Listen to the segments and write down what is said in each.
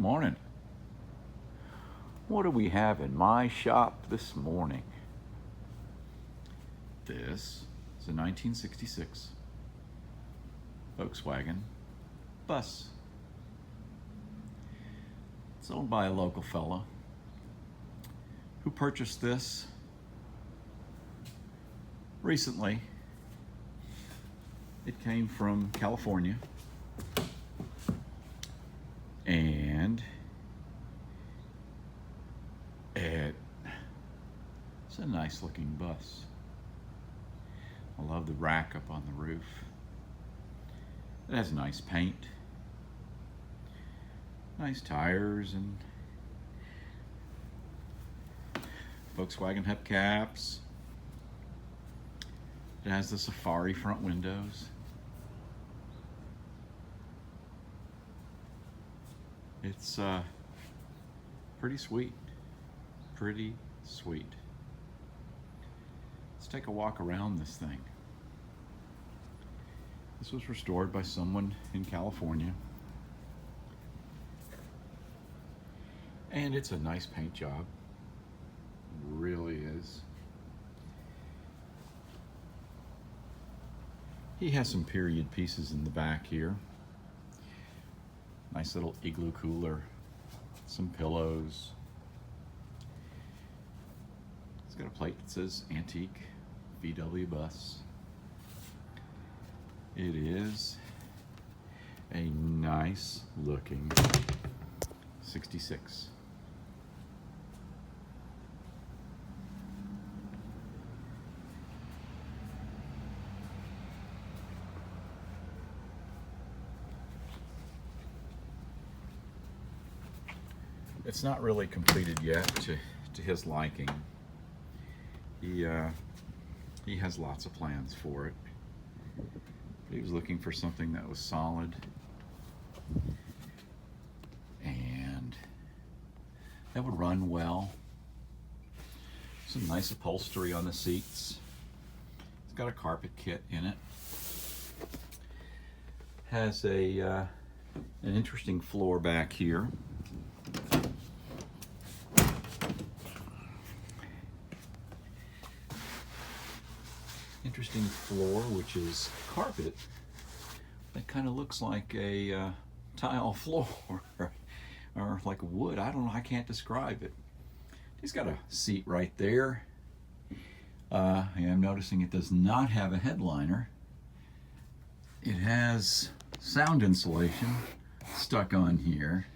morning. What do we have in my shop this morning? This is a 1966 Volkswagen bus. It's owned by a local fella who purchased this recently. It came from California, and it's a nice looking bus. I love the rack up on the roof. It has nice paint, nice tires, and Volkswagen hubcaps. It has the Safari front windows. It's pretty sweet. Pretty sweet. Let's take a walk around this thing. This was restored by someone in California. And it's a nice paint job. It really is. He has some period pieces in the back here. Nice little igloo cooler, some pillows. It's got a plate that says Antique VW Bus. It is a nice looking 66. It's not really completed yet to his liking. He has lots of plans for it. He was looking for something that was solid and that would run well. Some nice upholstery on the seats. It's got a carpet kit in it. Has an interesting floor back here. Interesting floor, which is carpet that kind of looks like a tile floor or like wood. I don't know, I can't describe it. He's got a seat right there. I am noticing it does not have a headliner. It has sound insulation stuck on here,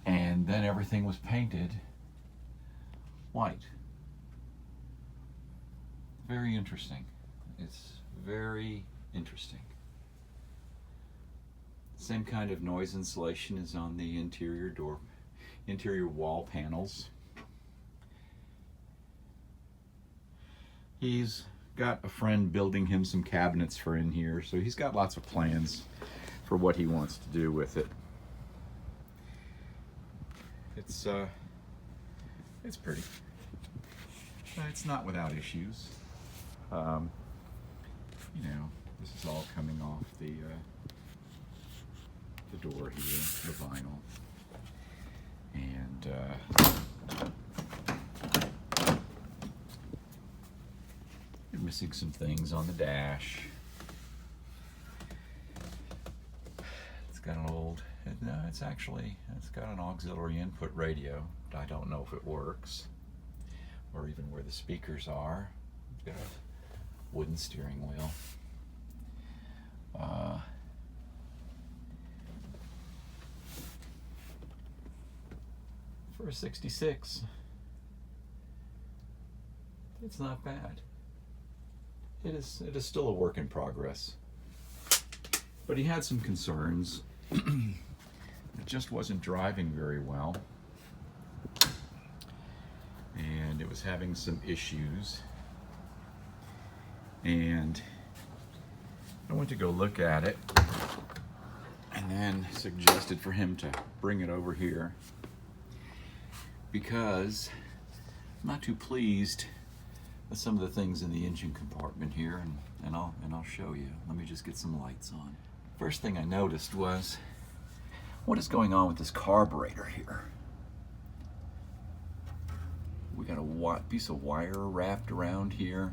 and then everything was painted white. Very interesting. It's very interesting. Same kind of noise insulation is on the interior wall panels. He's got a friend building him some cabinets for in here, so he's got lots of plans for what he wants to do with it. It's pretty. It's not without issues. You know, this is all coming off the door here, the vinyl, and you're missing some things on the dash. It's got an old, no, it's got an auxiliary input radio. I don't know if it works, or even where the speakers are. It's got a wooden steering wheel. For a 66, it's not bad. It is still a work in progress. But he had some concerns. It just wasn't driving very well. And it was having some issues. And I went to go look at it and then suggested for him to bring it over here because I'm not too pleased with some of the things in the engine compartment here, and I'll show you. Let me just get some lights on. First thing I noticed was What is going on with this carburetor here? We got a piece of wire wrapped around here.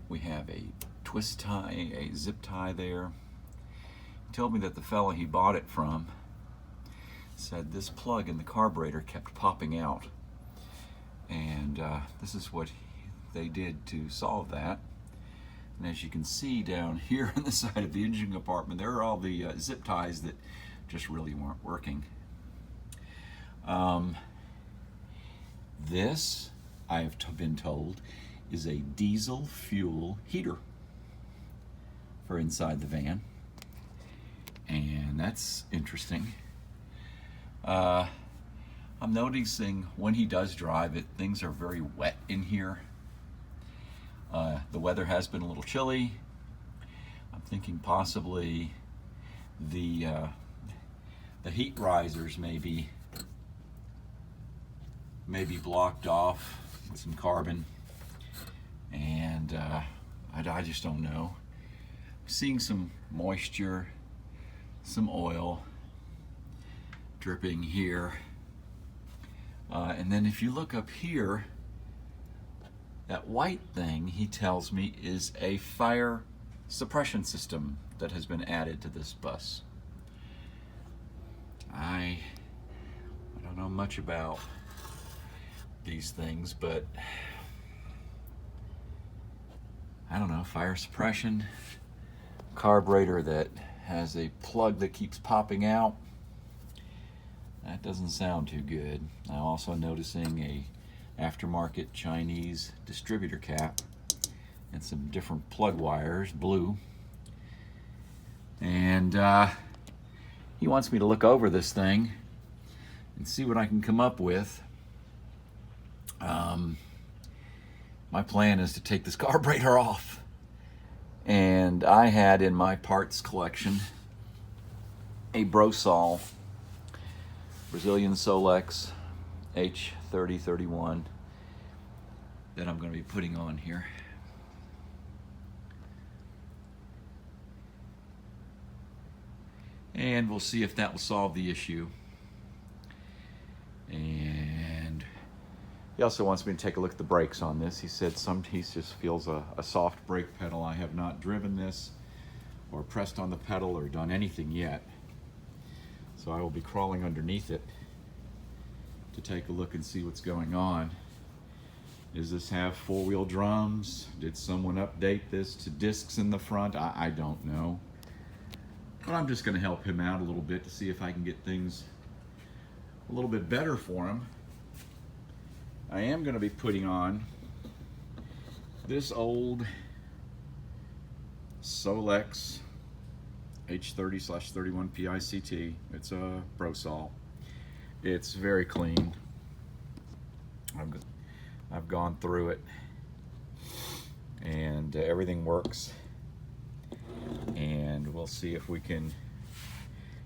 We have a twist tie, a zip tie there. He told me that the fella he bought it from said this plug in the carburetor kept popping out. And this is what they did to solve that. And as you can see down here on the side of the engine compartment, there are all the zip ties that just really weren't working. This, I've been told, is a diesel fuel heater for inside the van. And that's interesting. I'm noticing when he does drive it, things are very wet in here. The weather has been a little chilly. I'm thinking possibly the heat risers may be blocked off with some carbon, and I just don't know. I'm seeing some moisture, some oil dripping here, and then if you look up here, that white thing, he tells me, is a fire suppression system that has been added to this bus. I don't know much about these things, but I don't know, fire suppression, carburetor that has a plug that keeps popping out. That doesn't sound too good. I'm also noticing a aftermarket Chinese distributor cap and some different plug wires, blue. And he wants me to look over this thing and see what I can come up with. My plan is to take this carburetor off. And I had in my parts collection a Brosol Brazilian Solex H3031 that I'm going to be putting on here. And we'll see if that will solve the issue. And he also wants me to take a look at the brakes on this. He said he just feels a soft brake pedal. I have not driven this or pressed on the pedal or done anything yet. So I will be crawling underneath it to take a look and see what's going on. Does this have four-wheel drums? Did someone update this to discs in the front? I don't know. But I'm just going to help him out a little bit to see if I can get things a little bit better for him. I am going to be putting on this old Solex H30/31 PICT. It's a Brosol. It's very clean. I've gone through it, and everything works. And we'll see if we can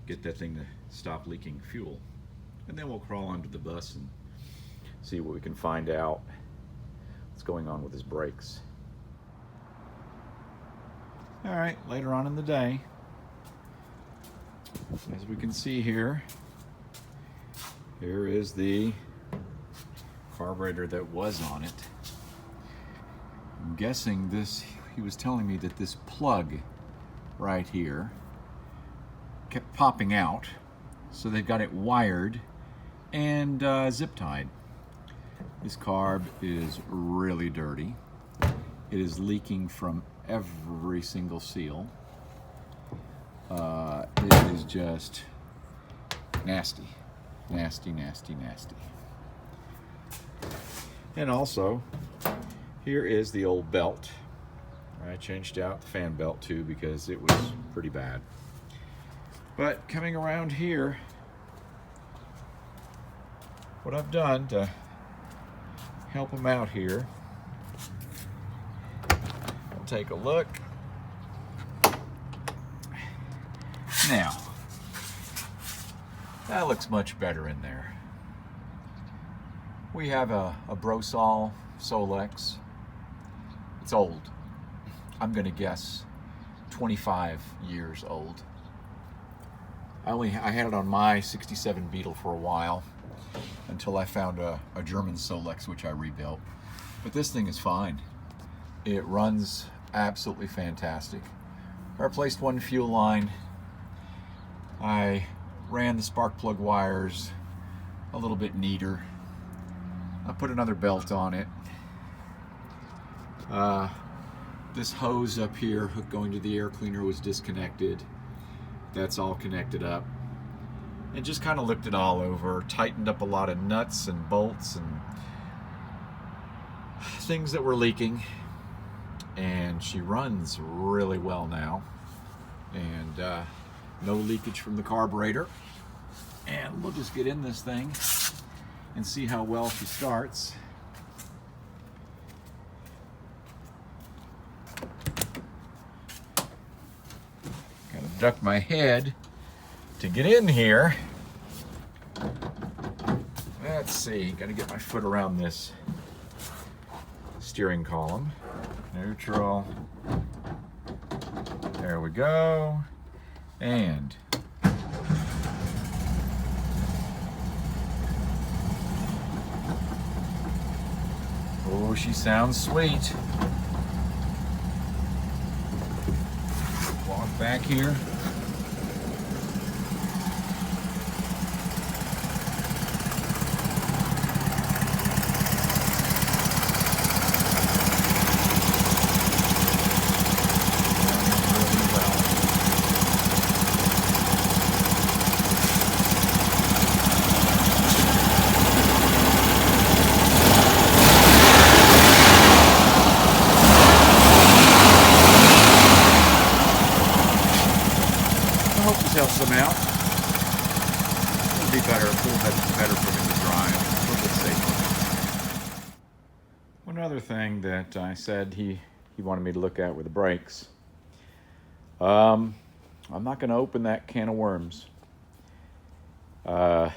get that thing to stop leaking fuel. And then we'll crawl onto the bus and see what we can find out what's going on with his brakes. All right, later on in the day, as we can see here, here is the carburetor that was on it. I'm guessing this, he was telling me that this plug right here kept popping out, so they've got it wired and zip tied. This carb is really dirty. It is leaking from every single seal. It is just nasty, nasty, nasty, nasty. And also, here is the old belt. I changed out the fan belt too because it was pretty bad. But coming around here, what I've done to help him out here, I'll take a look. Now, that looks much better in there. We have a Brosol Solex. It's old. I'm gonna guess 25 years old. I had it on my 67 Beetle for a while until I found a German Solex, which I rebuilt. But this thing is fine. It runs absolutely fantastic. I replaced one fuel line. I ran the spark plug wires a little bit neater. I put another belt on it. This hose up here going to the air cleaner was disconnected. That's all connected up. And just kind of looked it all over, tightened up a lot of nuts and bolts and things that were leaking. And she runs really well now. And no leakage from the carburetor. And we'll just get in this thing and see how well she starts. Gotta duck my head to get in here. Let's see, gotta get my foot around this steering column. Neutral. There we go. And oh, she sounds sweet. Walk back here. I hope this helps them out. It'll be better, a little bit better for them to drive, a little bit safer. One other thing that I said he wanted me to look at were the brakes. I'm not going to open that can of worms. Long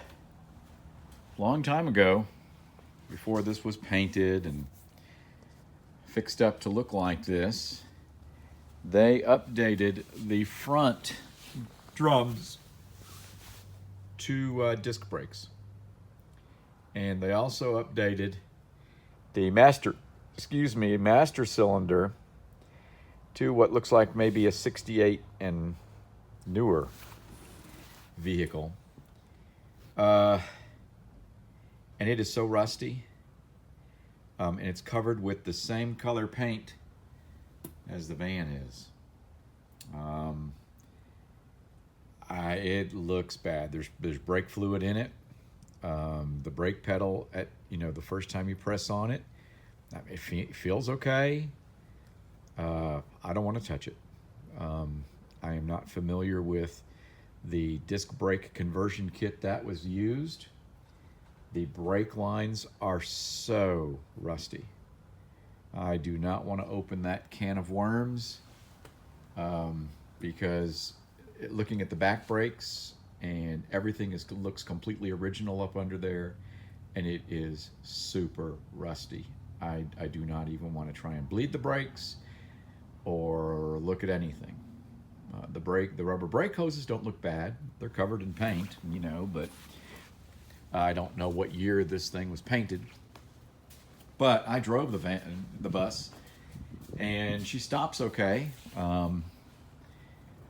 time ago, before this was painted and fixed up to look like this, they updated the front drums to disc brakes, and they also updated the master cylinder to what looks like maybe a 68 and newer vehicle, and it is so rusty, and it's covered with the same color paint as the van is. It looks bad. There's brake fluid in it. The brake pedal, at the first time you press on it, it feels okay. I don't want to touch it. I am not familiar with the disc brake conversion kit that was used. The brake lines are so rusty. I do not want to open that can of worms, because looking at the back brakes and everything looks completely original up under there, and it is super rusty. I do not even want to try and bleed the brakes or look at anything. The rubber brake hoses don't look bad. They're covered in paint, but I don't know what year this thing was painted. But I drove the bus, and she stops okay.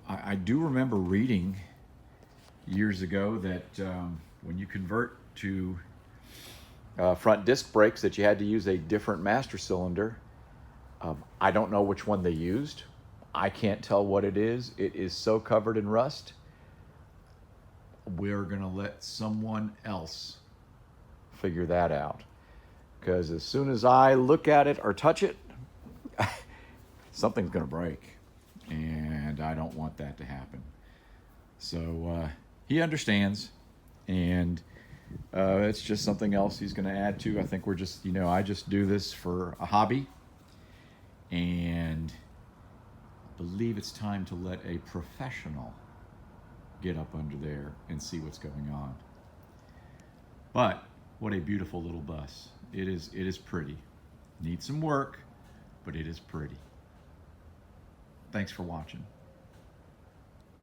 I do remember reading years ago that when you convert to front disc brakes, that you had to use a different master cylinder. I don't know which one they used. I can't tell what it is. It is so covered in rust. We're gonna let someone else figure that out, because as soon as I look at it or touch it, something's gonna break, and I don't want that to happen. So he understands, and it's just something else he's going to add to. I think we're just, I just do this for a hobby, and I believe it's time to let a professional get up under there and see what's going on. But what a beautiful little bus. It is pretty. Needs some work, but it is pretty. Thanks for watching.